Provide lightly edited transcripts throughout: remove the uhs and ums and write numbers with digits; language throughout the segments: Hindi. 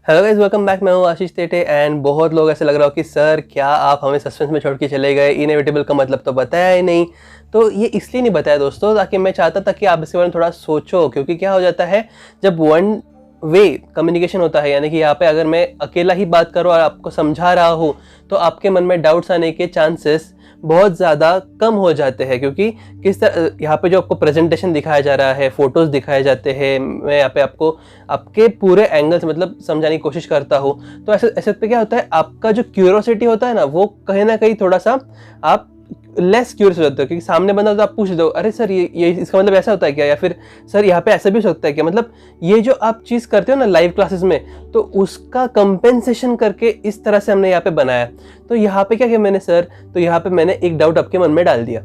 Hello guys, welcome back. मैं हूँ आशीष तेटे एंड बहुत लोग ऐसे लग रहा हो कि सर क्या आप हमें सस्पेंस में छोड़ के चले गए, इनएविटेबल का मतलब तो बताया ही नहीं। तो ये इसलिए नहीं बताया दोस्तों, ताकि मैं चाहता था कि आप इसके बारे में थोड़ा सोचो, क्योंकि क्या हो जाता है जब वन वे कम्युनिकेशन होता है, यानी कि यहाँ पे अगर मैं अकेला ही बात करूँ और आपको समझा रहा हूँ तो आपके मन में डाउट्स आने के चांसेस बहुत ज़्यादा कम हो जाते हैं। क्योंकि किस तरह यहाँ पे जो आपको प्रेजेंटेशन दिखाया जा रहा है, फोटोज़ दिखाए जाते हैं, मैं यहाँ पे आपको आपके पूरे एंगल से मतलब समझाने की कोशिश करता हूँ। तो ऐसे ऐसे पे क्या होता है, आपका जो क्यूरियोसिटी होता है ना, वो कहीं ना कहीं थोड़ा सा आप लेस क्यूरियस हो जाते हो। क्योंकि सामने बंदा तो आप पूछ दो, अरे सर ये इसका मतलब ऐसा होता है क्या, या फिर सर यहाँ पे ऐसा भी हो सकता है क्या। मतलब ये जो आप चीज़ करते हो ना लाइव क्लासेस में, तो उसका कंपेंसेशन करके इस तरह से हमने यहाँ पे बनाया। तो यहाँ पे क्या किया मैंने सर, तो यहाँ पे मैंने एक डाउट आपके मन में डाल दिया,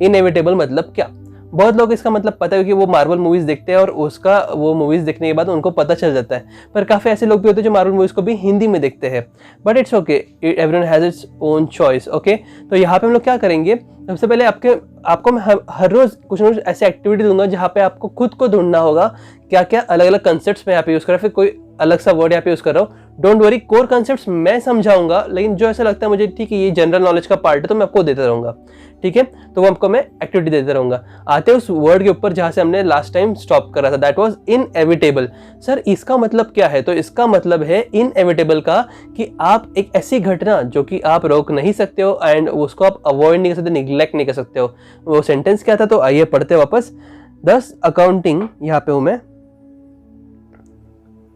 इनएविटेबल मतलब क्या। बहुत लोग इसका मतलब पता है क्योंकि वो मार्वल मूवीज देखते हैं और उसका वो मूवीज देखने के बाद उनको पता चल जाता है। पर काफ़ी ऐसे लोग भी होते हैं जो मार्वल मूवीज को भी हिंदी में देखते हैं, but it's okay, everyone has its own choice. Okay, तो यहाँ पे हम लोग क्या करेंगे, सबसे पहले आपको मैं हर रोज कुछ ना कुछ ऐसी एक्टिविटी दूंगा जहाँ पे आपको खुद को ढूंढना होगा क्या क्या अलग अलग कंसेप्ट में यहाँ पे यूज कर रहा है, फिर कोई अलग सा वर्ड यहाँ पे यूज कर रहा हूँ। डोंट वरी, कोर कंसेप्ट्स मैं समझाऊंगा, लेकिन जो ऐसा लगता है मुझे ठीक है ये जनरल नॉलेज का पार्ट है तो मैं आपको देता रहूंगा। ठीक है, तो वो आपको मैं एक्टिविटी देता रहूंगा। आते उस वर्ड के ऊपर जहां से हमने लास्ट टाइम स्टॉप करा था, दैट वाज इनएविटेबल। सर इसका मतलब क्या है, तो इसका मतलब है इनएविटेबल का कि आप एक ऐसी घटना जो कि आप रोक नहीं सकते हो एंड उसको आप अवॉइड नहीं कर सकते, निग्लेक्ट नहीं कर सकते हो। वो सेंटेंस क्या था, तो आइए पढ़ते वापस। दस अकाउंटिंग, यहाँ पे हूं मैं,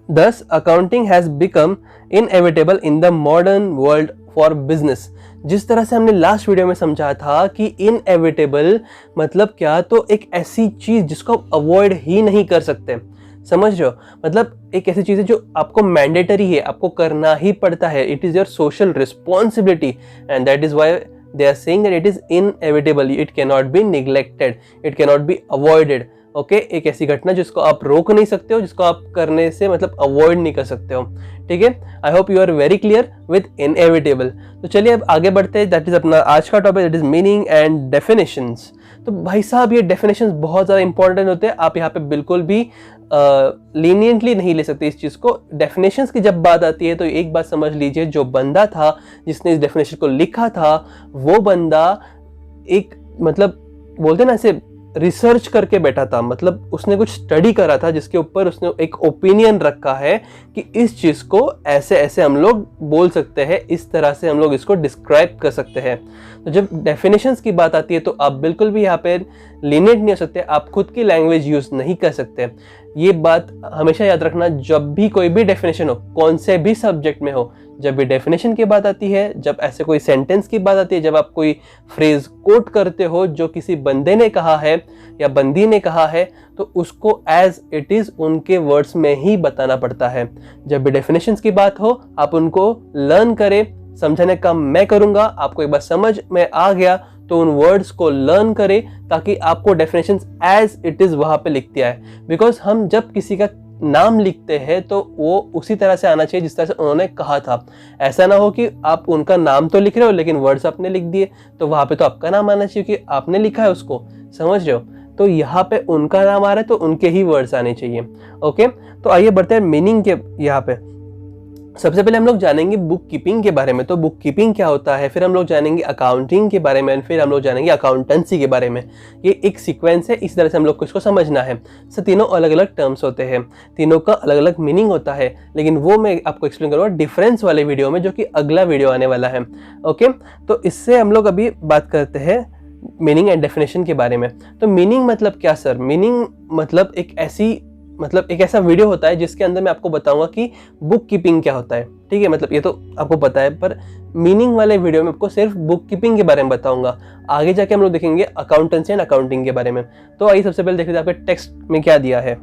Thus, accounting has become inevitable in the modern world for business। जिस तरह से हमने लास्ट वीडियो में समझा था कि इनएविटेबल मतलब क्या, तो एक ऐसी चीज जिसको आप अवॉइड ही नहीं कर सकते। समझ रहे हो, मतलब एक ऐसी चीज है जो आपको मैंडेटरी है, आपको करना ही पड़ता है। It is your social responsibility and that is why they are saying that it is inevitable, it cannot be neglected, it cannot be avoided। Okay, एक ऐसी घटना जिसको आप रोक नहीं सकते हो, जिसको आप करने से मतलब अवॉइड नहीं कर सकते हो। ठीक है, I hope you are very clear with inevitable. तो चलिए अब आगे बढ़ते हैं, दैट इज अपना आज का topic, that is meaning and definitions. तो भाई साहब ये डेफिनेशंस बहुत ज़्यादा इंपॉर्टेंट होते हैं, आप यहाँ पे बिल्कुल भी लीनियंटली नहीं ले सकते इस चीज़ को। डेफिनेशंस की जब बात आती है तो एक बात समझ लीजिए, जो बंदा था जिसने इस डेफिनेशन को लिखा था, वो बंदा एक मतलब बोलते ना ऐसे रिसर्च करके बैठा था, मतलब उसने कुछ स्टडी करा था जिसके ऊपर उसने एक ओपिनियन रखा है कि इस चीज़ को ऐसे ऐसे हम लोग बोल सकते हैं, इस तरह से हम लोग इसको डिस्क्राइब कर सकते हैं। तो जब डेफिनेशंस की बात आती है तो आप बिल्कुल भी यहाँ पे लीनियंट नहीं हो सकते, आप खुद की लैंग्वेज यूज़ नहीं कर सकते। ये बात हमेशा याद रखना, जब भी कोई भी डेफिनेशन हो, कौन से भी सब्जेक्ट में हो, जब भी डेफिनेशन की बात आती है, जब ऐसे कोई सेंटेंस की बात आती है, जब आप कोई फ्रेज कोट करते हो जो किसी बंदे ने कहा है या बंदी ने कहा है, तो उसको एज इट इज उनके वर्ड्स में ही बताना पड़ता है। जब भी डेफिनेशंस की बात हो, आप उनको लर्न करें, समझाने का मैं करूंगा। आपको एक बार समझ में आ गया तो उन वर्ड्स को लर्न करें ताकि आपको डेफिनेशंस एज इट इज वहां पे लिख दिया है। बिकॉज हम जब किसी का नाम लिखते हैं तो वो उसी तरह से आना चाहिए जिस तरह से उन्होंने कहा था। ऐसा ना हो कि आप उनका नाम तो लिख रहे हो लेकिन वर्ड्स आपने लिख दिए, तो वहां पे तो आपका नाम आना चाहिए कि आपने लिखा है उसको। समझ रहे हो, तो यहाँ पे उनका नाम आ रहा है तो उनके ही वर्ड्स आने चाहिए। ओके, तो आइए बढ़ते हैं मीनिंग के। यहाँ पे सबसे पहले हम लोग जानेंगे बुक कीपिंग के बारे में। तो बुक कीपिंग क्या होता है, फिर हम लोग जानेंगे अकाउंटिंग के बारे में, फिर हम लोग जानेंगे अकाउंटेंसी के बारे में। ये एक सीक्वेंस है, इस तरह से हम लोग को इसको समझना है। सो तीनों अलग अलग टर्म्स होते हैं, तीनों का अलग अलग मीनिंग होता है, लेकिन वो मैं आपको एक्सप्लेन करूँगा डिफरेंस वाले वीडियो में, जो कि अगला वीडियो आने वाला है। ओके, तो इससे हम लोग अभी बात करते हैं मीनिंग एंड डेफिनेशन के बारे में। तो मीनिंग मतलब क्या सर, मीनिंग मतलब एक ऐसा वीडियो होता है जिसके अंदर मैं आपको बताऊंगा कि बुक कीपिंग क्या होता है। ठीक है, मतलब ये तो आपको पता है, पर मीनिंग वाले वीडियो में आपको सिर्फ बुक कीपिंग के बारे में बताऊंगा। आगे जाके हम लोग देखेंगे अकाउंटेंसी एंड अकाउंटिंग के बारे में। तो आइए सबसे पहले देखते हैं आपके टेक्स्ट में क्या दिया है।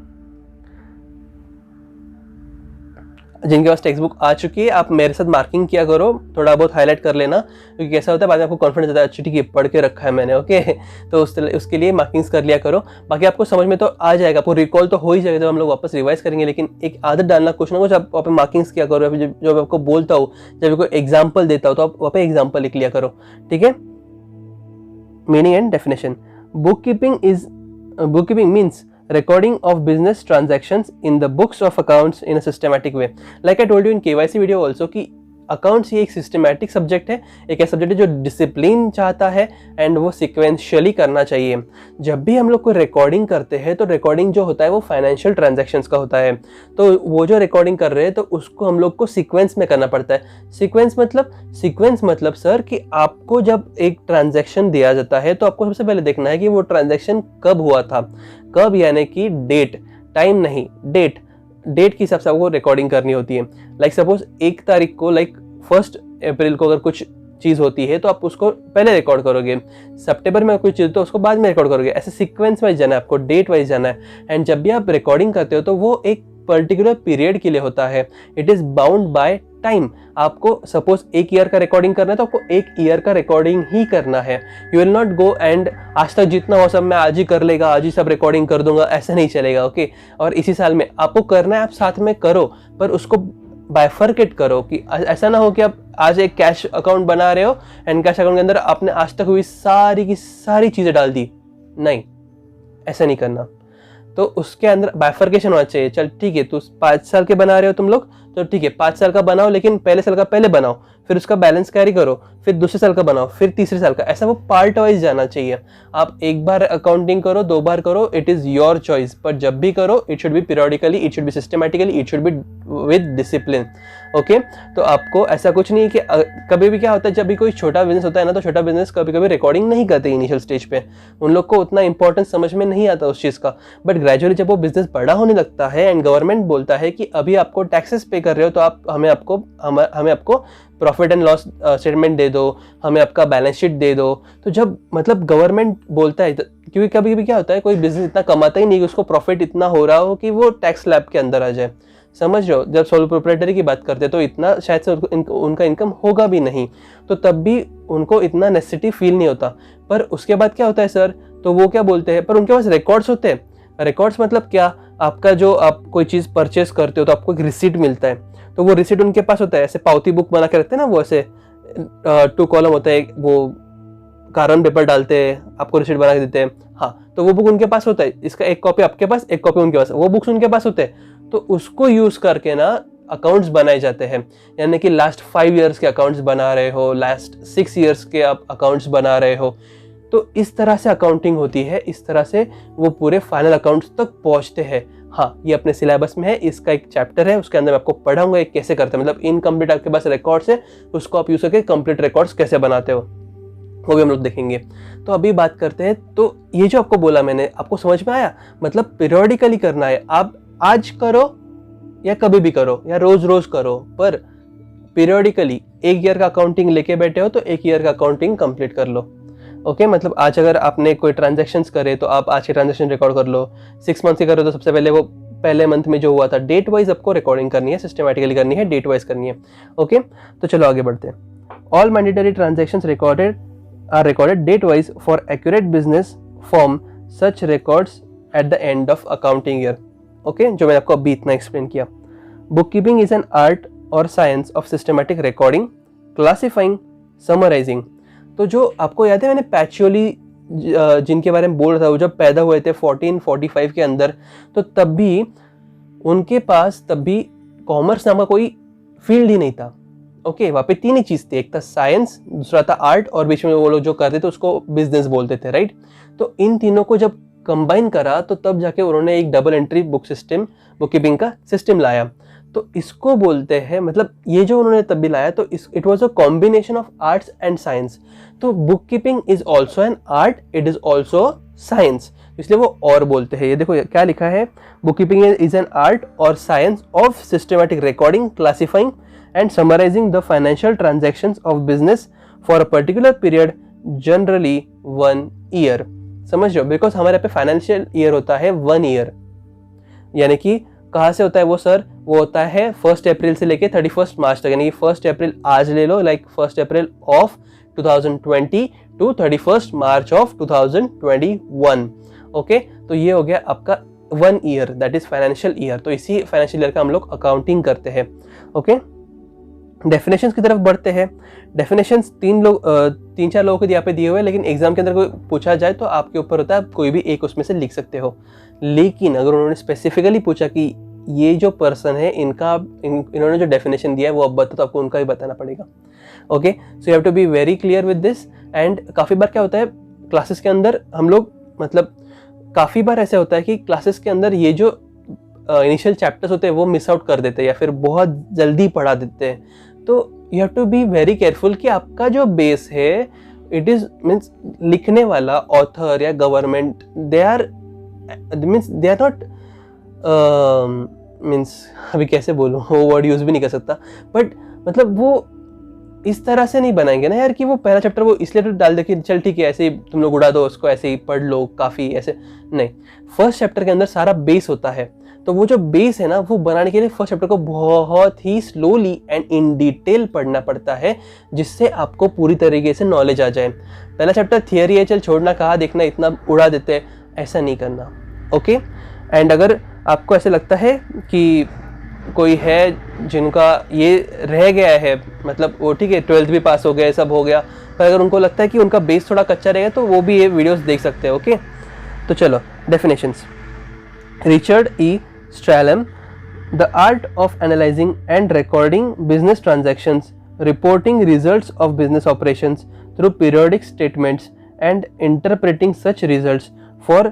जिनके पास टेक्स्ट बुक आ चुकी है, आप मेरे साथ मार्किंग किया करो, थोड़ा बहुत हाईलाइट कर लेना, क्योंकि कैसा होता है बाद में आपको कॉन्फिडेंस आता है, अच्छा ठीक है पढ़ के रखा है मैंने। ओके, तो उसके लिए मार्किंग्स कर लिया करो। बाकी आपको समझ में तो आ जाएगा, आपको रिकॉल तो हो ही जाएगा जब हम लोग वापस रिवाइज करेंगे, लेकिन एक आदत डालना कुछ ना कुछ आप वहाँ पे मार्किंग्स किया करो। जब मैं आपको बोलता हूँ, जब कोई एग्जाम्पल देता हूँ तो आप वहाँ पे एग्जाम्पल लिख लिया करो। ठीक है, meaning and definition. Book keeping means recording of business transactions in the books of accounts in a systematic way. Like I told you in KYC video also कि अकाउंट्स ये एक सिस्टमैटिक सब्जेक्ट है, एक ऐसा सब्जेक्ट है जो डिसिप्लिन चाहता है एंड वो सिक्वेंशियली करना चाहिए। जब भी हम लोग कोई रिकॉर्डिंग करते हैं तो रिकॉर्डिंग जो होता है वो फाइनेंशियल ट्रांजैक्शंस का होता है, तो वो जो रिकॉर्डिंग कर रहे हैं तो उसको हम लोग को सीक्वेंस में करना पड़ता है। सीक्वेंस मतलब सर कि आपको जब एक ट्रांजैक्शन दिया जाता है तो आपको सबसे पहले देखना है कि वो ट्रांजैक्शन कब हुआ था, कब यानी कि डेट, टाइम नहीं डेट के हिसाब से आपको रिकॉर्डिंग करनी होती है। लाइक सपोज 1 तारीख को, लाइक 1 अप्रैल को अगर कुछ चीज़ होती है तो आप उसको पहले रिकॉर्ड करोगे, सितंबर में कोई चीज़ तो उसको बाद में रिकॉर्ड करोगे, ऐसे सीक्वेंस वाइज जाना है आपको, डेट वाइज जाना है। एंड जब भी आप रिकॉर्डिंग करते हो तो वो एक पर्टिकुलर पीरियड के लिए होता है, it is bound by time. आपको सपोज 1 ईयर का रिकॉर्डिंग करना है तो आपको 1 ईयर का रिकॉर्डिंग ही करना है। You will not go and आज तक जितना हो सब मैं आज ही कर लेगा, आज ही सब रिकॉर्डिंग कर दूंगा, ऐसा नहीं चलेगा। ओके, और इसी साल में आपको करना है, आप साथ में करो पर उसको बाइफर्केट करो कि ऐसा ना हो कि आप आज एक कैश अकाउंट बना रहे हो एंड कैश अकाउंट के अंदर आपने आज तक हुई सारी की सारी चीज़ें डाल दी, नहीं, ऐसा नहीं करना। तो उसके अंदर बाइफर्केशन होना चाहिए। चल ठीक है, तो 5 साल के बना रहे हो तुम लोग, तो ठीक है 5 साल का बनाओ, लेकिन पहले साल का पहले बनाओ, फिर उसका बैलेंस कैरी करो, फिर दूसरे साल का बनाओ, फिर तीसरे साल का, ऐसा वो पार्ट वाइज जाना चाहिए। आप 1 बार अकाउंटिंग करो, 2 बार करो, इट इज़ योर चॉइस, पर जब भी करो it should be periodically, it should be systematically, it should be with discipline. Okay, तो आपको ऐसा कुछ नहीं है कि कभी भी क्या होता है, जब भी कोई छोटा बिजनेस होता है ना, तो छोटा बिजनेस कभी कभी रिकॉर्डिंग नहीं करते इनिशियल स्टेज पे, उन लोग को उतना इंपॉर्टेंस समझ में नहीं आता उस चीज़ का। बट ग्रेजुअली जब वो बिजनेस बड़ा होने लगता है एंड गवर्नमेंट बोलता है कि अभी आपको टैक्सेस पे कर रहे हो तो आप हमें आपको प्रॉफिट एंड लॉस स्टेटमेंट दे दो, हमें आपका बैलेंस शीट दे दो। तो जब मतलब गवर्नमेंट बोलता है, क्योंकि कभी कभी क्या होता है, कोई बिजनेस इतना कमाता ही नहीं कि उसको प्रॉफिट इतना हो रहा हो कि वो टैक्स स्लैब के अंदर आ जाए, समझ रहे हो। जब सोलो प्रोप्राइटरी की बात करते हैं तो इतना शायद से उनका इनकम होगा भी नहीं, तो तब भी उनको इतना नेसेसिटी फील नहीं होता। पर उसके बाद क्या होता है सर, तो वो क्या बोलते हैं, पर उनके पास रिकॉर्ड्स होते हैं। रिकॉर्ड्स मतलब क्या, आपका जो आप कोई चीज़ परचेस करते हो तो आपको एक रिसीट मिलता है, तो वो रिसीट उनके पास होता है। ऐसे पावती बुक बना के रखते हैं ना, वो ऐसे 2 कॉलम होता है, वो कार्बन पेपर डालते हैं, आपको रिसीट बना के देते हैं। हाँ, तो वो बुक उनके पास होता है, इसका 1 कॉपी आपके पास, 1 कॉपी उनके पास, वो बुक्स उनके पास होते हैं। तो उसको यूज़ करके ना अकाउंट्स बनाए जाते हैं, यानी कि लास्ट 5 ईयर्स के अकाउंट्स बना रहे हो, लास्ट 6 ईयर्स के आप अकाउंट्स बना रहे हो, तो इस तरह से अकाउंटिंग होती है, इस तरह से वो पूरे फाइनल अकाउंट्स तक पहुंचते हैं। हाँ, ये अपने सिलेबस में है, इसका एक चैप्टर है, उसके अंदर मैं आपको पढ़ाऊंगा एक कैसे करते हैं, मतलब इनकम्प्लीट आपके पास रिकॉर्ड्स है, उसको आप यूज करके कंप्लीट रिकॉर्ड्स कैसे बनाते हो, वो भी हम लोग देखेंगे। तो अभी बात करते हैं, तो ये जो आपको बोला मैंने, आपको समझ में आया, मतलब पीरियडिकली करना है, आप आज करो या कभी भी करो या रोज रोज करो, पर पीरियडिकली 1 ईयर का अकाउंटिंग लेके बैठे हो तो 1 ईयर का अकाउंटिंग कंप्लीट कर लो। ओके, मतलब आज अगर आपने कोई ट्रांजैक्शंस करे तो आप आज के ट्रांजैक्शन रिकॉर्ड कर लो, 6 मंथ के करो तो सबसे पहले वो पहले मंथ में जो हुआ था डेट वाइज आपको रिकॉर्डिंग करनी है, सिस्टमैटिकली करनी है, डेट वाइज करनी है। ओके, तो चलो आगे बढ़ते हैं। All mandatory transactions are recorded date wise for accurate business form such records at the end of accounting year. Okay, जो मैंने आपको अभी इतना एक्सप्लेन किया। Book keeping is an art और science of systematic recording, classifying, summarising. तो जो आपको याद है मैंने पैचुअली जिनके बारे में बोल रहा था, वो जब पैदा हुए थे 1445 के अंदर, तो तब भी उनके पास तब भी कॉमर्स नाम का कोई फील्ड ही नहीं था। ओके, वहाँ पे 3 ही चीज़ थी, एक था साइंस, दूसरा था आर्ट, और बीच में वो लोग जो करते थे उसको बिजनेस बोलते थे, राइट। तो इन तीनों को जब कंबाइन करा तो तब जाके उन्होंने एक डबल एंट्री बुक कीपिंग का सिस्टम लाया। तो इसको बोलते हैं, मतलब ये जो उन्होंने तब भी लाया, तो it was a combination of arts and science. तो book keeping is also an art, it is also science, इसलिए वो और बोलते हैं। ये देखो क्या लिखा है, book keeping is an art और science of systematic recording, classifying and summarising the financial transactions of business for a particular period, generally 1 year. समझ रहे हो, बिकॉज हमारे यहाँ पे फाइनेंशियल ईयर होता है 1 ईयर, यानी कि कहाँ से होता है वो सर, वो होता है 1 अप्रैल से लेके 31 मार्च तक, यानी कि 1 अप्रैल आज ले लो, like 1 April of 2020 to 31 March of 2021। Okay, तो ये हो गया आपका 1 year, that is financial year. तो इसी फाइनेंशियल ईयर का हम लोग अकाउंटिंग करते हैं। ओके, डेफिनेशंस की तरफ बढ़ते हैं। डेफिनेशंस 3-4 लोगों को यहाँ पे दिए हुए हैं, लेकिन एग्जाम के अंदर कोई पूछा जाए तो आपके ऊपर होता है, आप कोई भी एक उसमें से लिख सकते हो। लेकिन अगर उन्होंने स्पेसिफिकली पूछा कि ये जो पर्सन है इन्होंने जो डेफिनेशन दिया है वो अब बता, तो आपको उनका ही बताना पड़ेगा। Okay, so you have to be very clear with this. And काफ़ी बार क्या होता है क्लासेस के अंदर हम लोग मतलब काफ़ी बार ऐसा होता है कि क्लासेस के अंदर ये जो इनिशियल चैप्टर्स होते हैं वो मिस आउट कर देते हैं या फिर बहुत जल्दी पढ़ा देते हैं। तो you have to be very careful कि आपका जो बेस है इट इज मीन्स लिखने वाला ऑथर या government they are not means अभी कैसे बोलूँ वो वर्ड यूज भी नहीं कर सकता, बट मतलब वो इस तरह से नहीं बनाएंगे ना यार कि वो पहला चैप्टर वो इसलिए तो डाल दे कि चल ठीक है ऐसे ही तुम लोग उड़ा दो उसको, ऐसे ही पढ़ लो काफ़ी, ऐसे नहीं। फर्स्ट चैप्टर के अंदर सारा बेस होता है, तो वो जो बेस है ना वो बनाने के लिए फर्स्ट चैप्टर को बहुत ही स्लोली एंड इन डिटेल पढ़ना पड़ता है जिससे आपको पूरी तरीके से नॉलेज आ जाए। पहला चैप्टर थियरी है, चल छोड़ना कहा देखना इतना उड़ा देते हैं, ऐसा नहीं करना। ओके, एंड अगर आपको ऐसे लगता है कि कोई है जिनका ये रह गया है, मतलब वो ठीक है 12th भी पास हो गया सब हो गया, पर अगर उनको लगता है कि उनका बेस थोड़ा कच्चा रहेगा तो वो भी ये वीडियोस देख सकते हैं। ओके, तो चलो definitions. Richard E Strallam, the art of analysing and recording business transactions, reporting results of business operations through periodic statements and interpreting such results for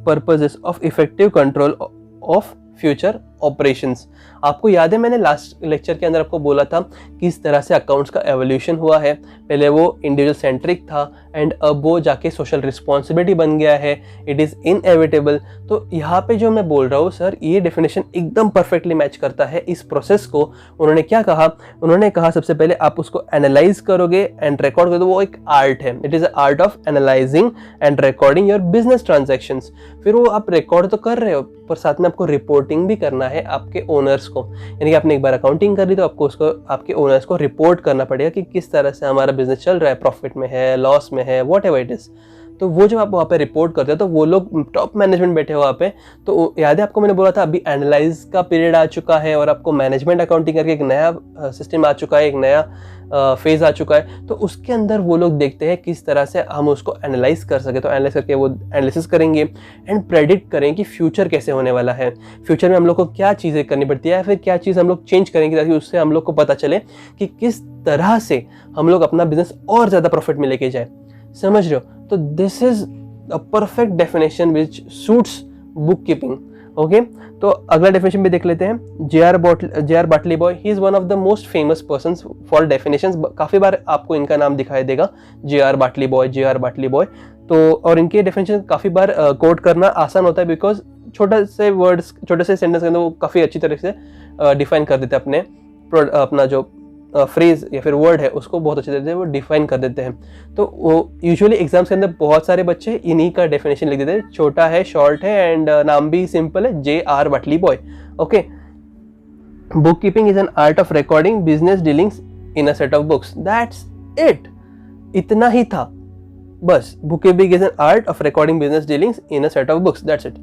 purposes of effective control of future operations. आपको याद है मैंने लास्ट लेक्चर के अंदर आपको बोला था किस तरह से अकाउंट्स का एवोल्यूशन हुआ है। पहले वो इंडिविजुअल सेंट्रिक था एंड अब वो जाके सोशल रिस्पॉन्सिबिलिटी बन गया है, इट इज़ इनएविटेबल। तो यहाँ पे जो मैं बोल रहा हूँ सर ये डेफिनेशन एकदम परफेक्टली मैच करता है इस प्रोसेस को। उन्होंने क्या कहा, उन्होंने कहा सबसे पहले आप उसको एनालाइज करोगे एंड रिकॉर्ड करोगे, वो एक आर्ट है, it is a art of analysing and recording your business transactions. फिर वो आप रिकॉर्ड तो कर रहे हो पर साथ में आपको रिपोर्टिंग भी करना है आपके ओनर्स को, यानी कि आपने एक बार अकाउंटिंग कर ली तो आपको उसको आपके ओनर्स को रिपोर्ट करना पड़ेगा कि किस तरह से हमारा बिजनेस चल रहा है, प्रॉफिट में है, लॉस में है, वॉट एवर इट इज। तो वो जब आप वहाँ पे रिपोर्ट करते हो तो वो लोग टॉप मैनेजमेंट बैठे हो वहाँ पे, तो याद है आपको मैंने बोला था अभी एनालाइज का पीरियड आ चुका है और आपको मैनेजमेंट अकाउंटिंग करके एक नया सिस्टम आ चुका है, एक नया फेज आ चुका है। तो उसके अंदर वो लोग देखते हैं किस तरह से हम उसको एनालाइज कर सके, तो एनालाइज करके वो एनालिसिस करेंगे एंड प्रेडिक्ट करें कि फ्यूचर कैसे होने वाला है, फ्यूचर में हम लोग को क्या चीज़ें करनी पड़ती है या फिर क्या चीज़ हम लोग चेंज करेंगे ताकि उससे हम लोग को पता चले कि किस तरह से हम लोग अपना बिजनेस और ज़्यादा प्रॉफिट में लेके जाए। समझ रहे हो? तो this is a perfect definition which suits book keeping. Okay, तो अगला डेफिनेशन भी देख लेते हैं। जे.आर. बाटली boy, he is one of the most famous persons for definitions. काफ़ी बार आपको इनका नाम दिखाई देगा, जे.आर. बाटली बॉय। तो और इनके डेफिनेशन काफ़ी बार कोट करना आसान होता है बिकॉज छोटे से वर्ड्स, छोटे से सेंटेंस के अंदर वो काफ़ी अच्छी तरह से डिफाइन कर देते हैं अपना जो फ्रेज या फिर वर्ड है उसको बहुत अच्छे तरीके से वो डिफाइन कर देते हैं। तो वो यूजुअली एग्जाम्स के अंदर बहुत सारे बच्चे इन्हीं का डेफिनेशन लिख देते हैं, छोटा है, शॉर्ट है एंड नाम भी सिंपल है, जे.आर. बाटली boy. Okay, book keeping is an art of recording business dealings in a set of books, that's it. इतना ही था बस, book keeping is an art of recording business dealings in a set of books, that's it.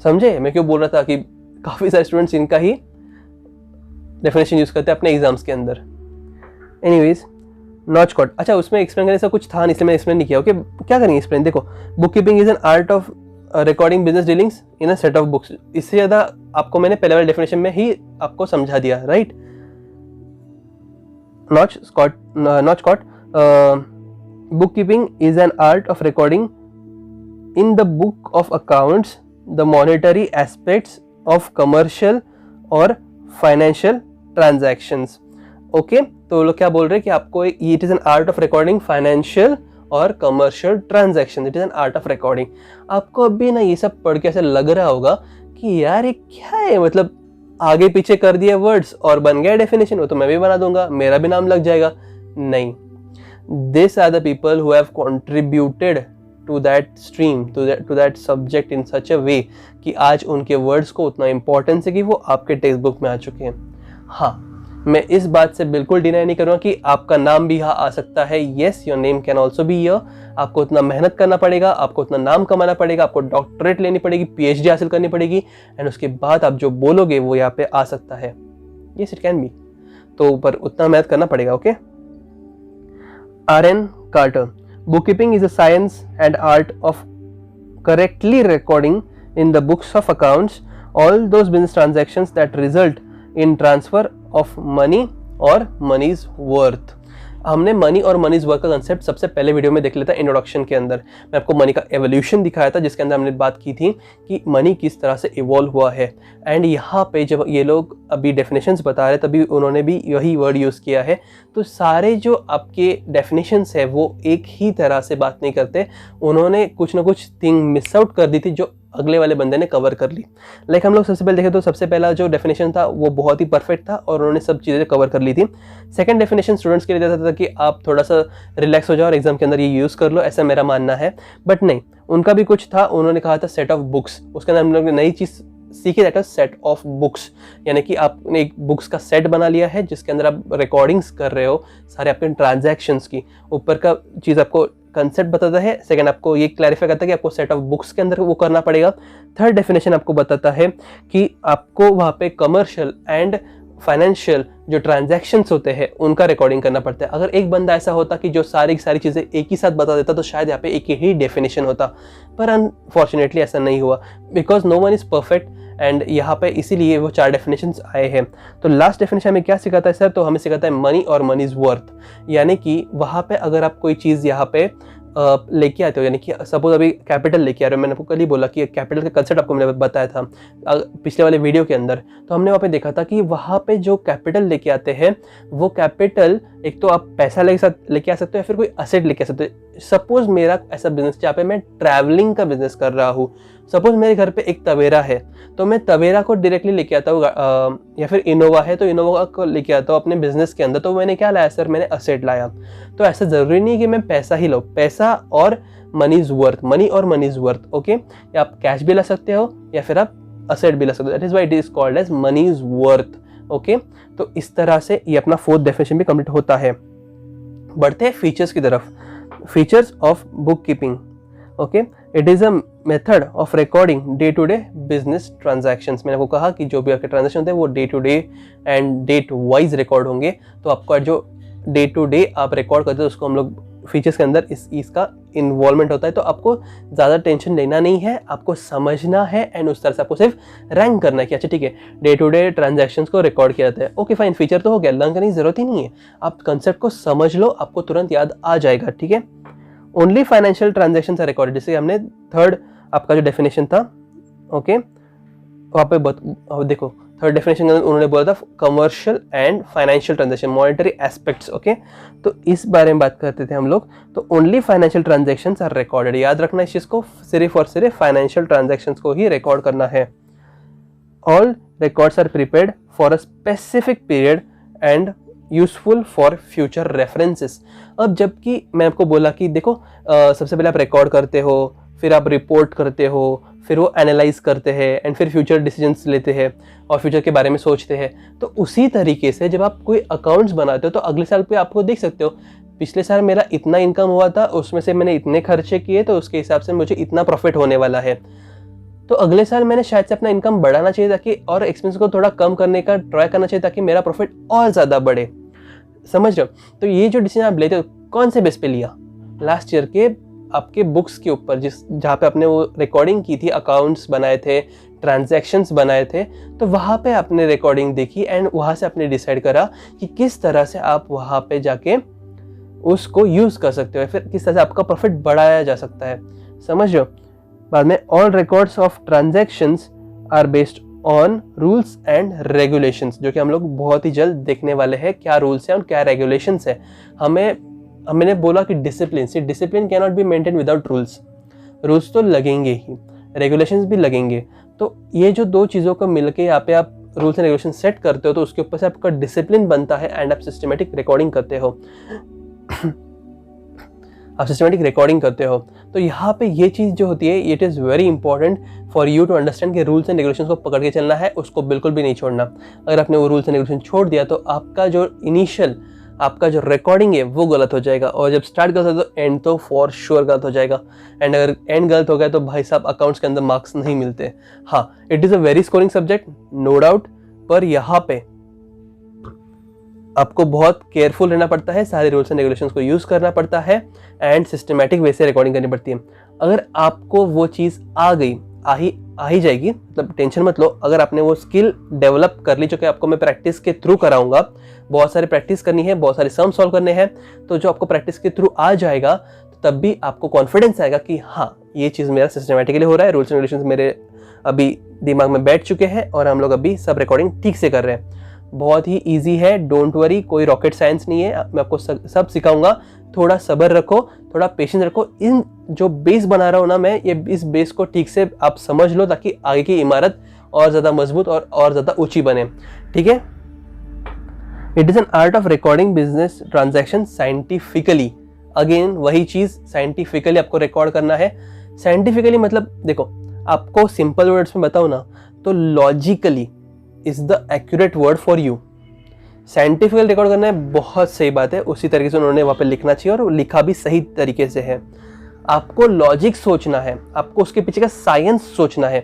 समझे मैं क्यों बोल रहा था कि काफी सारे स्टूडेंट्स इनका ही डेफिनेशन यूज करते हैं अपने एग्जाम्स के अंदर। एनीवेज, नॉच कॉट, अच्छा उसमें एक्सप्लेन करने से कुछ था नहीं इसलिए मैंने एक्सप्लेन नहीं किया। ओके, क्या करेंगे एक्सप्लेन। देखो, book keeping is an art of recording business dealings in a set of books. इससे ज़्यादा आपको मैंने पहले वाले डेफिनेशन में ही आपको समझा दिया, राइट। नॉच कॉट, book keeping is an art of recording in the book of accounts the monetary aspects of commercial और फाइनेंशियल ट्रांजैक्शंस। ओके, तो लोग क्या बोल रहे हैं कि आपको it is an art of recording financial और commercial transaction, it is an art of recording. आपको अभी ना ये सब पढ़ के ऐसा लग रहा होगा कि यार ये क्या है, मतलब आगे पीछे कर दिए वर्ड्स और बन गया डेफिनेशन, वो तो मैं भी बना दूंगा, मेरा भी नाम लग जाएगा। नहीं, this are the people who have contributed to that stream, to that subject in such a way कि आज उनके वर्ड्स को उतना इंपॉर्टेंस है कि वो आपके टेक्स्ट बुक में आ चुके हैं। हाँ, मैं इस बात से बिल्कुल डिनाई नहीं करूँगा कि आपका नाम भी यहाँ आ सकता है। Yes, your name can also be here. आपको उतना मेहनत करना पड़ेगा, आपको उतना नाम कमाना पड़ेगा, आपको डॉक्टरेट लेनी पड़ेगी, PhD हासिल करनी पड़ेगी एंड उसके बाद आप जो बोलोगे वो यहाँ पे आ सकता है। येस, इट कैन बी, तो पर उतना मेहनत करना पड़ेगा। Okay, R.N. Carter, bookkeeping is a science and art of correctly recording in the books of accounts all those business transactions that result in transfer of money or money's worth. हमने मनी और मनीज वर्थ का कंसेप्ट सबसे पहले वीडियो में देख लिया था इंट्रोडक्शन के अंदर। मैं आपको मनी का एवोल्यूशन दिखाया था जिसके अंदर हमने बात की थी कि मनी किस तरह से इवॉल्व हुआ है। एंड यहाँ पे जब ये लोग अभी डेफिनेशंस बता रहे तभी उन्होंने भी यही वर्ड यूज़ किया है। तो सारे जो आपके डेफिनेशंस है वो एक ही तरह से बात नहीं करते, उन्होंने कुछ ना कुछ थिंग मिस आउट कर दी थी जो अगले वाले बंदे ने कवर कर ली। लाइक हम लोग सबसे पहले देखें तो सबसे पहला जो डेफिनेशन था वो बहुत ही परफेक्ट था और उन्होंने सब चीज़ें कवर कर ली थी। सेकंड डेफिनेशन स्टूडेंट्स के लिए देता था कि आप थोड़ा सा रिलैक्स हो जाओ और एग्जाम के अंदर ये यूज़ कर लो, ऐसा मेरा मानना है। बट नहीं, उनका भी कुछ था, उन्होंने कहा था सेट ऑफ बुक्स। उसके अंदर हम लोग ने नई चीज़ सीखी, that is set of books, यानी कि आपने एक बुक्स का सेट बना लिया है जिसके अंदर आप रिकॉर्डिंग्स कर रहे हो सारे आपके ट्रांजैक्शंस की। ऊपर का चीज़ आपको कंसेप्ट बताता है, सेकंड आपको ये क्लैरिफाई करता है कि आपको सेट ऑफ बुक्स के अंदर वो करना पड़ेगा। थर्ड डेफिनेशन आपको बताता है कि आपको वहाँ पे कमर्शियल एंड फाइनेंशियल जो ट्रांजैक्शंस होते हैं उनका रिकॉर्डिंग करना पड़ता है। अगर एक बंदा ऐसा होता कि जो सारी की सारी चीज़ें एक ही साथ बता देता तो शायद यहाँ पे एक ही डेफिनेशन होता, पर अनफॉर्चुनेटली ऐसा नहीं हुआ because no one is perfect and यहाँ पे इसीलिए वो 4 डेफिनेशंस आए हैं। तो लास्ट डेफिनेशन हमें क्या सिखाता है सर? तो हमें सिखाता है मनी और मनीज वर्थ, यानी कि वहाँ पे अगर आप कोई चीज़ यहाँ पे लेके आते हो, यानी कि सपोज अभी कैपिटल लेके आ रहे हो, मैंने आपको कल ही बोला कि कैपिटल का कंसेप्ट आपको मैंने बताया था पिछले वाले वीडियो के अंदर। तो हमने वहाँ पे देखा था कि वहाँ पे जो कैपिटल लेके आते हैं वो कैपिटल एक तो आप पैसा लेके आ सकते हो या फिर कोई असेट लेके आ सकते हो। सपोज मेरा ऐसा बिजनेस जहाँ पे मैं ट्रैवलिंग का बिजनेस कर रहा हूँ, सपोज मेरे घर पे एक तवेरा है तो मैं तवेरा को डायरेक्टली लेके आता हूँ, या फिर इनोवा है तो इनोवा को लेके आता हूँ अपने बिजनेस के अंदर। तो मैंने क्या लाया सर? मैंने असेट लाया। तो ऐसा ज़रूरी नहीं कि मैं पैसा ही लो, पैसा और मनीज वर्थ, मनी और मनीज वर्थ, ओके। या आप कैश भी ला सकते हो या फिर आप असेट भी ला सकते हो, that is why it is called as money's worth, okay. तो इस तरह से ये अपना फोर्थ डेफिनेशन भी कंप्लीट होता है। बढ़ते हैं फीचर्स की तरफ। Features of book keeping, okay. It is a method of recording day to day business transactions. मैंने आपको कहा कि जो भी आपके ट्रांजैक्शन होते हैं वो day to day and date wise record होंगे। तो आपका जो डे टू डे आप रिकॉर्ड करते हो उसको हम लोग फीचर्स के अंदर इसका इन्वॉल्वमेंट होता है। तो आपको ज़्यादा टेंशन लेना नहीं है, आपको समझना है एंड उस तरह से आपको सिर्फ रैंक करना है कि अच्छा ठीक है डे टू डे ट्रांजैक्शंस को रिकॉर्ड किया जाता है, ओके फाइन। फीचर तो हो गया, लर्न करने की जरूरत ही नहीं है, आप कंसेप्ट को समझ लो, आपको तुरंत याद आ जाएगा, ठीक है। Only financial transactions are recorded, जैसे हमने थर्ड आपका जो डेफिनेशन था, ओके, वहाँ पे देखो थर्ड डेफिनेशन के अंदर उन्होंने बोला था commercial and financial transaction, monetary aspects, okay. तो इस बारे में बात करते थे हम लोग। तो only financial transactions are recorded, याद रखना इस चीज़ को, सिर्फ और सिर्फ फाइनेंशियल ट्रांजैक्शंस को ही रिकॉर्ड करना है। All records are prepared for a specific period and useful for future references. अब जबकि मैं आपको बोला कि देखो सबसे पहले आप रिकॉर्ड करते हो, फिर आप रिपोर्ट करते हो, फिर वो एनालाइज करते हैं एंड फिर फ्यूचर डिसीजंस लेते हैं और फ्यूचर के बारे में सोचते हैं। तो उसी तरीके से जब आप कोई अकाउंट्स बनाते हो तो अगले साल पे आपको देख सकते हो पिछले साल मेरा इतना इनकम हुआ था, उसमें से मैंने इतने खर्चे किए तो उसके हिसाब से मुझे इतना प्रॉफिट होने वाला है। तो अगले साल मैंने शायद से अपना इनकम बढ़ाना चाहिए ताकि और एक्सपेंस को थोड़ा कम करने का ट्राई करना चाहिए ताकि मेरा प्रॉफिट और ज़्यादा बढ़े, समझ रहे हो। तो ये जो डिसीजन आप लेते हो कौन से बेस पे लिया? लास्ट ईयर के आपके बुक्स के ऊपर, जहाँ पे आपने वो रिकॉर्डिंग की थी, अकाउंट्स बनाए थे, ट्रांजैक्शंस बनाए थे, तो वहाँ पे आपने रिकॉर्डिंग देखी एंड वहाँ से आपने डिसाइड करा कि किस तरह से आप वहाँ पे जाके उसको यूज़ कर सकते हो, फिर किस तरह से आपका प्रॉफिट बढ़ाया जा सकता है, समझ रहे हो। बाद में all records of transactions are based on rules and regulations, जो कि हम लोग बहुत ही जल्द देखने वाले हैं क्या रूल्स हैं और क्या रेगुलेशंस है। हमने बोला कि discipline can not be maintain without rules, rules तो लगेंगे ही, रेगुलेशंस भी लगेंगे। तो ये जो दो चीज़ों को मिलके यहाँ पे आप रूल्स एंड रेगुलेशन सेट करते हो तो उसके ऊपर से आपका डिसिप्लिन बनता है एंड आप सिस्टमेटिक रिकॉर्डिंग करते हो तो यहाँ पे ये चीज़ जो होती है it is very important for you to understand कि रूल्स एंड रेगुलेशंस को पकड़ के चलना है, उसको बिल्कुल भी नहीं छोड़ना। अगर आपने वो रूल्स एंड रेगुलेशन छोड़ दिया तो आपका जो इनिशियल आपका जो रिकॉर्डिंग है वो गलत हो जाएगा और जब स्टार्ट गलत हो तो एंड तो फॉर श्योर गलत हो जाएगा। एंड अगर एंड गलत हो गया तो भाई साहब अकाउंट्स के अंदर मार्क्स नहीं मिलते। हाँ, it is a very scoring subject no doubt, पर यहाँ पे आपको बहुत केयरफुल रहना पड़ता है, सारे रूल्स एंड रेगुलेशंस को यूज़ करना पड़ता है एंड सिस्टमैटिक वे से रिकॉर्डिंग करनी पड़ती है। अगर आपको वो चीज़ आ ही जाएगी, मतलब टेंशन मत लो। अगर आपने वो स्किल डेवलप कर ली, जो कि आपको मैं प्रैक्टिस के थ्रू कराऊंगा, बहुत सारी प्रैक्टिस करनी है, बहुत सारे सम सॉल्व करने हैं, तो जो आपको प्रैक्टिस के थ्रू आ जाएगा तो तब भी आपको कॉन्फिडेंस आएगा कि हाँ ये चीज़ मेरा सिस्टमेटिकली हो रहा है, रूल्स एंड रेगुलेशंस मेरे अभी दिमाग में बैठ चुके हैं और हम लोग अभी सब रिकॉर्डिंग ठीक से कर रहे हैं। बहुत ही ईजी है, डोंट वरी, कोई रॉकेट साइंस नहीं है, मैं आपको सब सिखाऊंगा। थोड़ा सब्र रखो, थोड़ा पेशेंस रखो। इन जो बेस बना रहा हूँ ना मैं, ये इस बेस को ठीक से आप समझ लो ताकि आगे की इमारत और ज़्यादा मजबूत और ज़्यादा ऊंची बने, ठीक है। It is an art of recording business transaction scientifically. Again वही चीज़, साइंटिफिकली आपको रिकॉर्ड करना है। साइंटिफिकली मतलब देखो, आपको सिंपल वर्ड्स में बताओ ना तो logically is the accurate word for you. Scientifical record करना है, बहुत सही बात है, उसी तरीके से उन्होंने वहाँ पे लिखना चाहिए और लिखा भी सही तरीके से है। आपको लॉजिक सोचना है, आपको उसके पीछे का साइंस सोचना है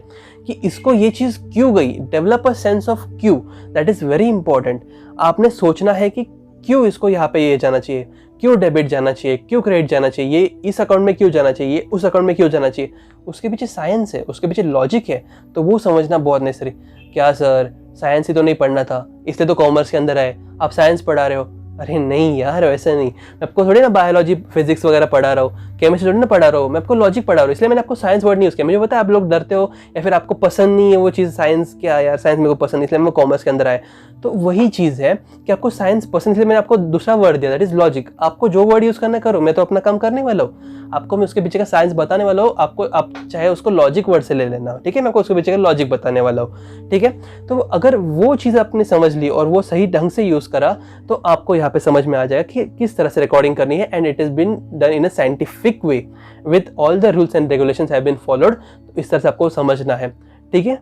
कि इसको ये चीज़ क्यों गई। Develop a sense of Q, that is very important. आपने सोचना है कि क्यों इसको यहाँ पे ये जाना चाहिए, क्यों डेबिट जाना चाहिए, क्यों क्रेडिट जाना चाहिए, ये इस अकाउंट में क्यों जाना चाहिए, उस अकाउंट में क्यों जाना चाहिए। उसके पीछे साइंस है, उसके पीछे लॉजिक है, तो वो समझना बहुत नेसेसरी। क्या सर साइंस ही तो नहीं पढ़ना था, इसलिए तो कॉमर्स के अंदर आए, आप साइंस पढ़ा रहे हो। अरे नहीं यार, वैसे नहीं, मैं आपको थोड़ी ना बायोलॉजी फिजिक्स वगैरह पढ़ा रहा हूँ, केमिस्ट्री थोड़ी ना पढ़ा रहा हूँ, मैं आपको लॉजिक पढ़ा रहा हूँ। इसलिए मैंने आपको साइंस वर्ड नहीं यूज़ किया। मुझे पता है आप लोग डरते हो या फिर आपको पसंद नहीं है वो चीज़, साइंस क्या यार, साइंस मेरे को पसंद, इसलिए मैं कॉमर्स के अंदर आया। तो वही चीज़ है कि आपको साइंस पसंद, इसलिए मैंने आपको दूसरा वर्ड दिया, दैट इज लॉजिक। आपको जो वर्ड यूज़ करना करो, मैं तो अपना काम करने वाला हूँ, आपको मैं उसके पीछे का साइंस बताने वाला हूँ। आपको आप चाहे उसको लॉजिक वर्ड से ले लेना, ठीक है, मैं आपको उसके पीछे का लॉजिक बताने वाला हूँ, ठीक है। तो अगर वो चीज़ आपने समझ ली और वो सही ढंग से यूज़ करा तो आपको यहाँ पे समझ में आ जाएगा कि किस तरह से रिकॉर्डिंग करनी है। And it is been done in a scientific way with all the rules and regulations have been followed. तो इस तरह से आपको समझना है, ठीक है।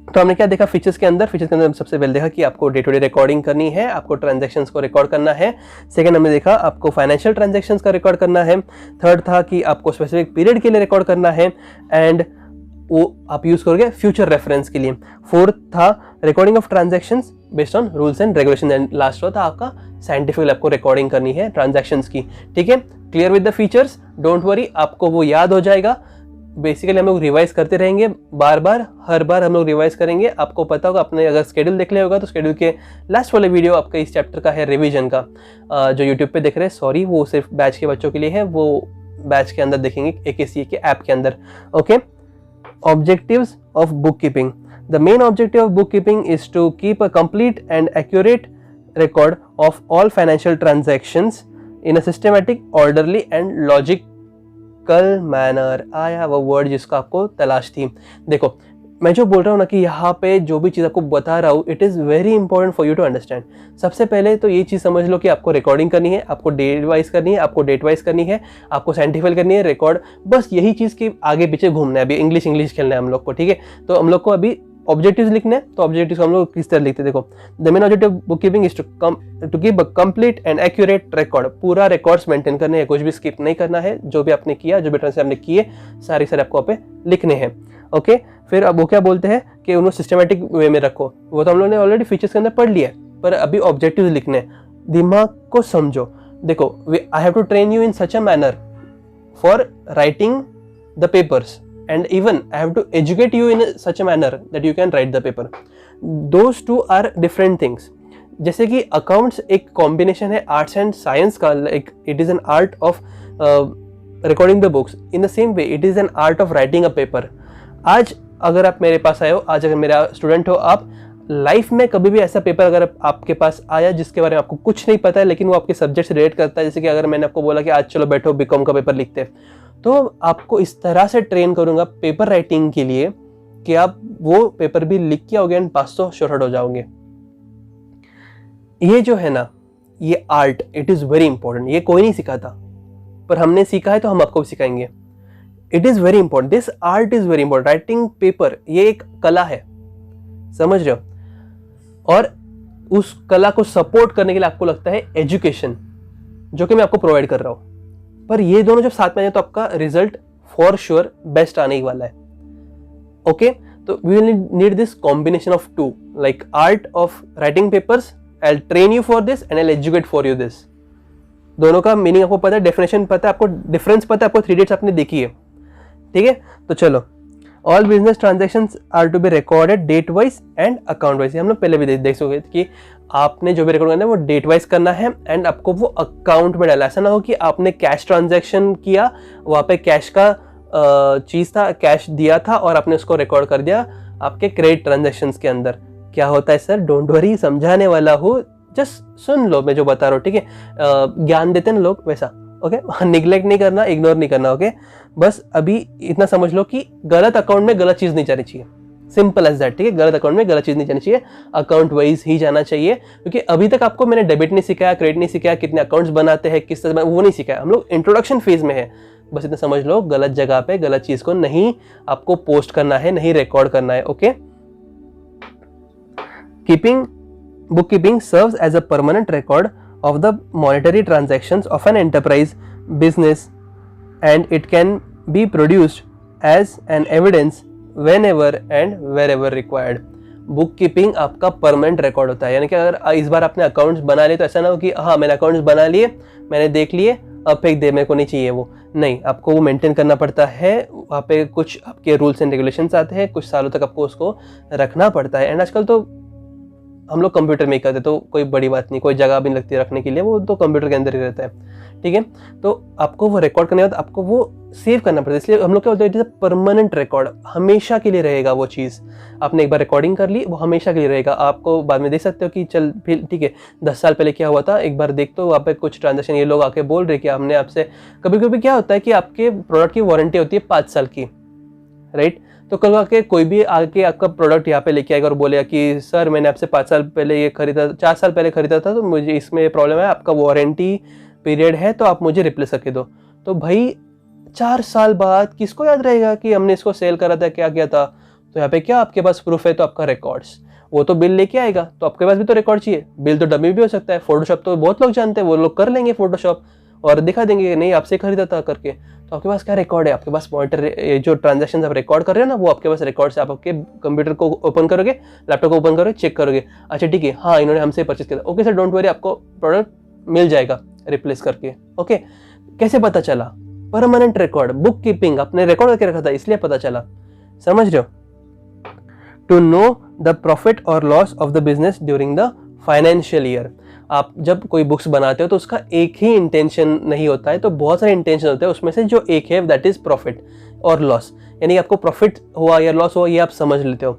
तो हमने क्या देखा फीचर्स के अंदर सबसे पहले देखा कि आपको डे टू डे रिकॉर्डिंग करनी है, आपको ट्रांजैक्शंस को रिकॉर्ड करना है। सेकंड हमने देखा आपको फाइनेंशियल ट्रांजैक्शंस का रिकॉर्ड करना है। थर्ड था कि आपको स्पेसिफिक पीरियड के लिए रिकॉर्ड करना है एंड वो आप यूज करोगे फ्यूचर रेफरेंस के लिए। फोर्थ था recording of transactions based on rules and regulation. And last था आपका साइंटिफिकली आपको रिकॉर्डिंग करनी है ट्रांजैक्शंस की, ठीक है। Clear with the features, don't worry, आपको वो याद हो जाएगा। बेसिकली हम लोग रिवाइज करते रहेंगे, बार बार हर बार हम लोग रिवाइज करेंगे। आपको पता होगा, आपने अगर स्केड्यूल देख लिया होगा तो स्केड्यूल के लास्ट वाले वीडियो आपका इस चैप्टर का है रिवीजन का, जो यूट्यूब पे देख रहे हैं, सॉरी वो सिर्फ बैच के बच्चों के लिए है, वो बैच के अंदर देखेंगे AKCA के ऐप के अंदर, okay. Objectives of book keeping. The main objective of book keeping is to keep a complete and accurate record of all financial transactions in a systematic, orderly and logical manner। आया वो वर्ड जिसका आपको तलाश थी। देखो मैं जो बोल रहा हूँ ना कि यहाँ पे जो भी चीज़ आपको बता रहा हूँ, it is very important for you to understand. सबसे पहले तो ये चीज़ समझ लो कि आपको रिकॉर्डिंग करनी है, आपको डेट वाइज करनी है, आपको डेट वाइज करनी है, आपको साइंटिफिक करनी है रिकॉर्ड, बस यही चीज़ की आगे पीछे घूमना है। अभी इंग्लिश खेलना है हम लोग को, ठीक है। तो हम लोग को अभी ऑब्जेक्टिव्स लिखने हैं, तो ऑब्जेक्टिव्स हम लोग किस तरह लिखते हैं, देखो the main objective book keeping is to keep a complete and accurate record. पूरा रिकॉर्ड्स मेंटेन करने हैं, कुछ भी स्किप नहीं करना है। जो भी आपने किया, जो भी ट्रांसफर आपने किए, सारे आपको यहाँ पे लिखने हैं, ओके। फिर अब वो क्या बोलते हैं कि उन्हें सिस्टमेटिक वे में रखो, वो तो हम लोगों ने ऑलरेडी फीचर्स के अंदर पढ़ लिया है, पर अभी ऑब्जेक्टिव्स लिखने हैं। दिमाग को समझो, देखो I have to train you in such a manner for writing the papers and even I have to educate you in such a manner that you can write the paper. Those two are different things. जैसे कि अकाउंट्स एक कॉम्बिनेशन है आर्ट्स एंड साइंस का, like it is an art of recording the books, in the same way it is an art of writing a paper. आज अगर आप मेरे पास आए हो, आज अगर मेरा स्टूडेंट हो आप, लाइफ में कभी भी ऐसा पेपर अगर आपके पास आया जिसके बारे में आपको कुछ नहीं पता है लेकिन वो आपके सब्जेक्ट से रिलेट करता है, जैसे कि अगर मैंने आपको बोला कि आज चलो बैठो बीकॉम का पेपर लिखते हैं, तो आपको इस तरह से ट्रेन करूंगा पेपर राइटिंग के लिए कि आप वो पेपर भी लिख के आओगे एंड पास तो श्योर हो जाओगे। ये जो है ना, ये art, it is very important. ये कोई नहीं सिखाता, पर हमने सीखा है तो हम आपको भी सिखाएंगे। It is very important, this art is very important. Writing paper ये एक कला है, समझ रहे हो, और उस कला को सपोर्ट करने के लिए आपको लगता है एजुकेशन, जो कि मैं आपको प्रोवाइड कर रहा हूँ। पर ये दोनों जब साथ में आए तो आपका रिजल्ट फॉर श्योर बेस्ट आने ही वाला है, ओके। तो we will need this combination of two, like art of writing papers, I will train you for this and I will educate for you this, दोनों का मीनिंग आपको पता है, डेफिनेशन पता है, आपको डिफरेंस पता है, आपको 3 डेट्स आपने देखी है, ठीक है। तो चलो, all business transactions are to be recorded date wise and account wise. हम लोग पहले भी देख चुके थे कि आपने जो भी रिकॉर्ड करना है वो डेट वाइज करना है एंड आपको वो अकाउंट में डाला। ऐसा ना हो कि आपने कैश ट्रांजैक्शन किया, वहाँ पे कैश का चीज़ था, कैश दिया था और आपने उसको रिकॉर्ड कर दिया आपके क्रेडिट ट्रांजैक्शंस के अंदर। क्या होता है सर, डोंट वरी, समझाने वाला हो, जस्ट सुन लो मैं जो बता रहा हूँ, ठीक है। ज्ञान देते हैं ना लोग, वैसा, ओके। निगलेक्ट नहीं करना, इग्नोर नहीं करना, ओके। बस अभी इतना समझ लो कि गलत अकाउंट में गलत चीज़ नहीं जानी चाहिए, सिंपल एज दैट, ठीक है। गलत अकाउंट में गलत चीज़ नहीं जानी चाहिए, अकाउंट वाइज ही जाना चाहिए, क्योंकि अभी तक आपको मैंने डेबिट नहीं सिखाया, क्रेडिट नहीं सिखाया, कितने अकाउंट्स बनाते हैं, किस तरह, वो नहीं सिखाया। हम लोग इंट्रोडक्शन फेज में है, बस इतना समझ लो, गलत जगह पे गलत चीज़ को नहीं आपको पोस्ट करना है, नहीं रिकॉर्ड करना है, okay. Bookkeeping serves as a permanent record of the monetary transactions of an enterprise business, and it can be produced as an evidence whenever and wherever required. Book keeping आपका परमानेंट रिकॉर्ड होता है, यानी कि अगर इस बार आपने अकाउंट्स बना लिए तो ऐसा ना हो कि हाँ मैंने अकाउंट्स बना लिए, मैंने देख लिए, अब फेंक दे, मेरे को नहीं चाहिए वो, नहीं, आपको वो मेंटेन करना पड़ता है। वहाँ पे कुछ आपके रूल्स एंड रेगुलेशंस आते हैं, कुछ सालों तक आपको उसको रखना पड़ता है। एंड आजकल तो हम लोग कंप्यूटर में ही करते, तो कोई बड़ी बात नहीं, कोई जगह भी नहीं लगती रखने के लिए, वो तो कंप्यूटर के अंदर ही रहता है, ठीक है। तो आपको वो रिकॉर्ड करने के बाद आपको वो सेव करना पड़ता है, इसलिए हम लोग क्या बोलते हैं, it is a permanent record, हमेशा के लिए रहेगा वो चीज़। आपने एक बार रिकॉर्डिंग कर ली, वो हमेशा के लिए रहेगा। आपको बाद में देख सकते हो कि चल फिर ठीक है 10 साल पहले क्या हुआ था, एक बार देख, तो वहाँ पे कुछ ट्रांजेक्शन ये लोग आके बोल रहे कि हमने आपसे, कभी कभी क्या होता है कि आपके प्रोडक्ट की वारंटी होती है 5 साल की, राइट। तो कल आके कोई भी आके आपका प्रोडक्ट यहाँ पे लेके आएगा और बोलेगा कि सर मैंने आपसे 5 साल पहले ये खरीदा, 4 साल पहले खरीदा था, तो मुझे इसमें प्रॉब्लम है, आपका वारंटी पीरियड है, तो आप मुझे रिप्लेस करके दो। तो भाई 4 साल बाद किसको याद रहेगा कि हमने इसको सेल करा था, क्या किया था। तो यहाँ पे क्या आपके पास प्रूफ है, तो आपका रिकॉर्ड्स, वो तो बिल लेके आएगा, तो आपके पास भी तो रिकॉर्ड चाहिए। बिल तो डमी भी हो सकता है, फोटोशॉप तो बहुत लोग जानते हैं, वो लोग कर लेंगे फोटोशॉप और दिखा देंगे नहीं आपसे खरीदा था करके। तो आपके पास क्या रिकॉर्ड है, आपके पास मॉनिटर, जो ट्रांजैक्शंस आप रिकॉर्ड कर रहे हो ना, वो आपके पास रिकॉर्ड से आप आपके कंप्यूटर को ओपन करोगे, लैपटॉप को ओपन करोगे, चेक करोगे, अच्छा ठीक है, हाँ इन्होंने हमसे परचेज किया, ओके सर डोंट वरी, आपको प्रोडक्ट मिल जाएगा रिप्लेस करके, ओके। कैसे पता चला, परमानेंट रिकॉर्ड, बुक कीपिंग, आपने रिकॉर्ड करके रखा था इसलिए पता चला, समझ रहे हो। टू नो द प्रॉफिट और loss of the business during the financial year. आप जब कोई बुक्स बनाते हो तो उसका एक ही इंटेंशन नहीं होता है, तो बहुत सारे इंटेंशन होते हैं, उसमें से जो एक है दैट इज प्रॉफिट और लॉस, यानी आपको प्रॉफिट हुआ या लॉस हुआ ये आप समझ लेते हो।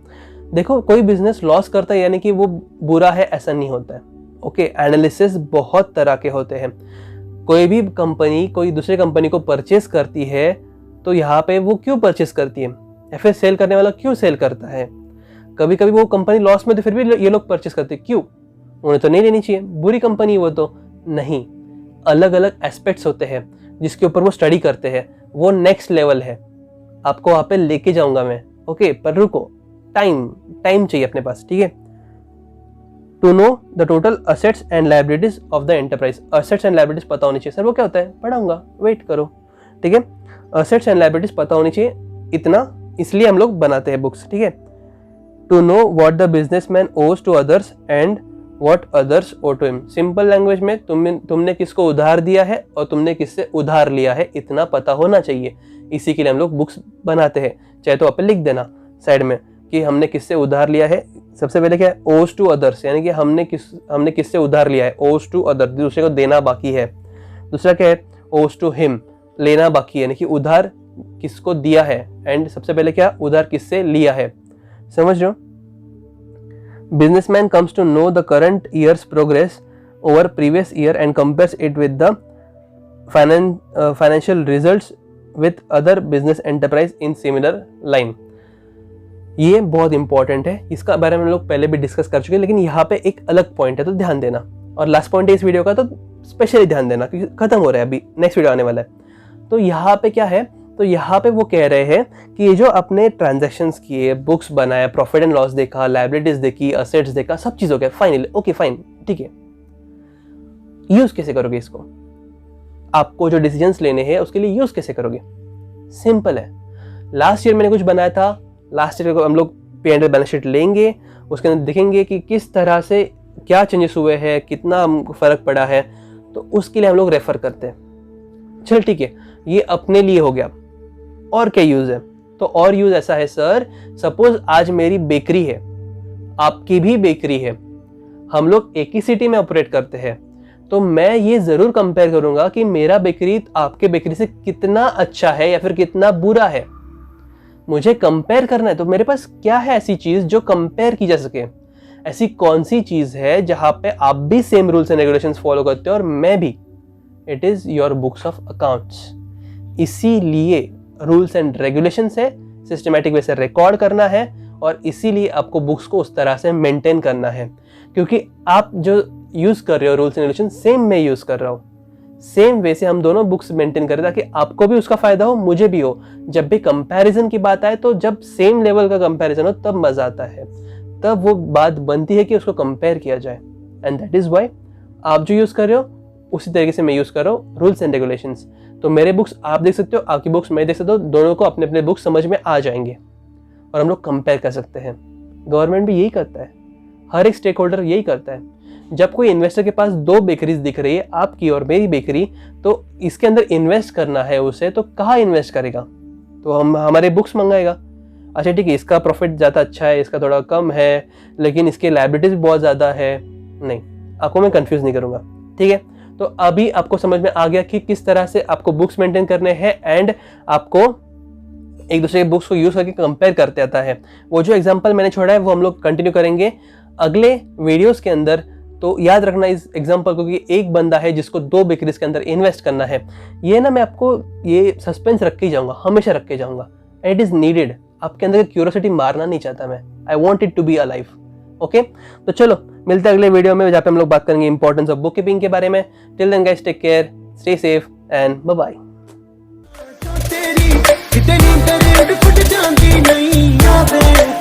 देखो कोई बिजनेस लॉस करता है यानी कि वो बुरा है, ऐसा नहीं होता है, ओके। एनालिसिस बहुत तरह के होते हैं। कोई भी कंपनी कोई दूसरी कंपनी को परचेस करती है तो यहाँ पे वो क्यों परचेस करती है, या फिर सेल करने वाला क्यों सेल करता है। कभी कभी वो कंपनी लॉस में तो फिर भी ये लोग परचेस करते हैं, क्यों, उन्हें तो नहीं लेनी चाहिए, बुरी कंपनी वो तो नहीं। अलग अलग एस्पेक्ट्स होते हैं जिसके ऊपर वो स्टडी करते हैं, वो नेक्स्ट लेवल है, आपको वहाँ पे लेके जाऊंगा मैं, ओके। पर रुको, टाइम चाहिए अपने पास, ठीक है। To know the total assets and liabilities of the enterprise, assets and liabilities पता होनी चाहिए। सर वो क्या होता है, पढ़ाऊंगा, वेट करो, ठीक है। असेट्स एंड लायबिलिटीज पता होनी चाहिए, इतना इसलिए हम लोग बनाते हैं बुक्स, ठीक है। To know what the businessman owes to others and what others owe to him, simple language में तुमने किसको उधार दिया है और तुमने किससे उधार लिया है, इतना पता होना चाहिए। इसी के लिए हम लोग बुक्स बनाते हैं। चाहे तो आप लिख देना साइड में कि हमने किससे उधार लिया है। सबसे पहले क्या है, ओज टू अदर्स, यानी कि हमने किससे उधार लिया है, ओज टू अदर, दूसरे को देना बाकी है। दूसरा क्या है, ओज टू हिम, लेना बाकी है, यानी कि उधार किसको दिया है। एंड सबसे पहले क्या, उधार किससे लिया है, समझ रहे हो। Businessman comes to know the current year's progress over previous year and compares it with the financial results with other business enterprise in similar line. ये बहुत इंपॉर्टेंट है, इसका बारे में हम लोग पहले भी डिस्कस कर चुके हैं, लेकिन यहाँ पे एक अलग पॉइंट है तो ध्यान देना। और लास्ट पॉइंट है इस वीडियो का, तो स्पेशली ध्यान देना क्योंकि खत्म हो रहा है, अभी नेक्स्ट वीडियो आने वाला है। तो यहाँ पे क्या है, तो यहाँ पे वो कह रहे हैं कि ये जो अपने ट्रांजैक्शंस किए, बुक्स बनाया, प्रॉफिट एंड लॉस देखा, लायबिलिटीज देखी, असेट्स देखा, सब चीज हो गया फाइनली, ओके फाइन, ठीक है। यूज कैसे करोगे इसको, आपको जो डिसीजंस लेने हैं उसके लिए यूज कैसे करोगे, सिंपल है। लास्ट ईयर मैंने कुछ बनाया था, लास्ट ईयर को हम लोग P&L बैलेंस शीट लेंगे, उसके अंदर देखेंगे कि किस तरह से क्या चेंजेस हुए हैं, कितना फर्क पड़ा है। तो उसके लिए हम लोग रेफर करते हैं। चल ठीक है, ये अपने लिए हो गया। और क्या यूज है? तो और यूज ऐसा है सर, सपोज आज मेरी बेकरी है, आपकी भी बेकरी है, हम लोग एक ही सिटी में ऑपरेट करते हैं, तो मैं ये जरूर कंपेयर करूंगा कि मेरा बेकरी आपके बेकरी से कितना अच्छा है या फिर कितना बुरा है। मुझे कंपेयर करना है, तो मेरे पास क्या है ऐसी चीज जो कंपेयर की जा सके? ऐसी कौन सी चीज है जहां पे आप भी same rules and regulations follow करते हो और मैं भी? It is your books of accounts. इसीलिए रूल्स एंड रेगुलेशंस है, सिस्टमैटिक वे से रिकॉर्ड करना है, और इसीलिए आपको बुक्स को उस तरह से मेंटेन करना है, क्योंकि आप जो यूज कर रहे हो रूल्स एंड रेगुलेशन सेम मैं यूज कर रहा हूँ। सेम वे से हम दोनों बुक्स मेंटेन करें ताकि आपको भी उसका फायदा हो, मुझे भी हो। जब भी कंपैरिजन की बात आए, तो जब सेम लेवल का कंपैरिजन हो तब मजा आता है, तब वो बात बनती है कि उसको कंपेयर किया जाए। एंड दैट इज व्हाई आप जो यूज कर रहे हो उसी तरीके से मैं यूज कर रहा हूँ रूल्स एंड रेगुलेशंस। तो मेरे बुक्स आप देख सकते हो, आपकी बुक्स मैं देख सकता हूँ, दोनों को अपने अपने बुक्स समझ में आ जाएंगे और हम लोग कंपेयर कर सकते हैं। गवर्नमेंट भी यही करता है, हर एक स्टेक होल्डर यही करता है। जब कोई इन्वेस्टर के पास दो बेकरीज दिख रही है, आपकी और मेरी बेकरी, तो इसके अंदर इन्वेस्ट करना है उसे, तो कहाँ इन्वेस्ट करेगा? तो हम हमारे बुक्स मंगाएगा। अच्छा ठीक है, इसका प्रॉफिट ज़्यादा अच्छा है, इसका थोड़ा कम है, लेकिन इसके लायबिलिटीज भी बहुत ज़्यादा है। नहीं, आपको मैं कंफ्यूज नहीं करूँगा, ठीक है? तो अभी आपको समझ में आ गया कि किस तरह से आपको बुक्स मेंटेन करने हैं एंड आपको एक दूसरे के बुक्स को यूज करके कंपेयर करते आता है। वो जो एग्जांपल मैंने छोड़ा है वो हम लोग कंटिन्यू करेंगे अगले वीडियोस के अंदर। तो याद रखना इस एग्जांपल को कि एक बंदा है जिसको दो बेकरीज के अंदर इन्वेस्ट करना है। ये ना मैं आपको ये सस्पेंस रख के जाऊंगा, हमेशा रख के जाऊंगा। It is needed. आपके अंदर क्यूरियोसिटी मारना नहीं चाहता मैं। I want it to be alive. Okay, तो चलो मिलते हैं अगले वीडियो में, जहाँ पे हम लोग बात करेंगे इंपॉर्टेंस ऑफ बुक कीपिंग के बारे में। Till then guys, take care, stay safe and bye bye. तेरी कितनी दर्द फुट जाती नहीं आवे।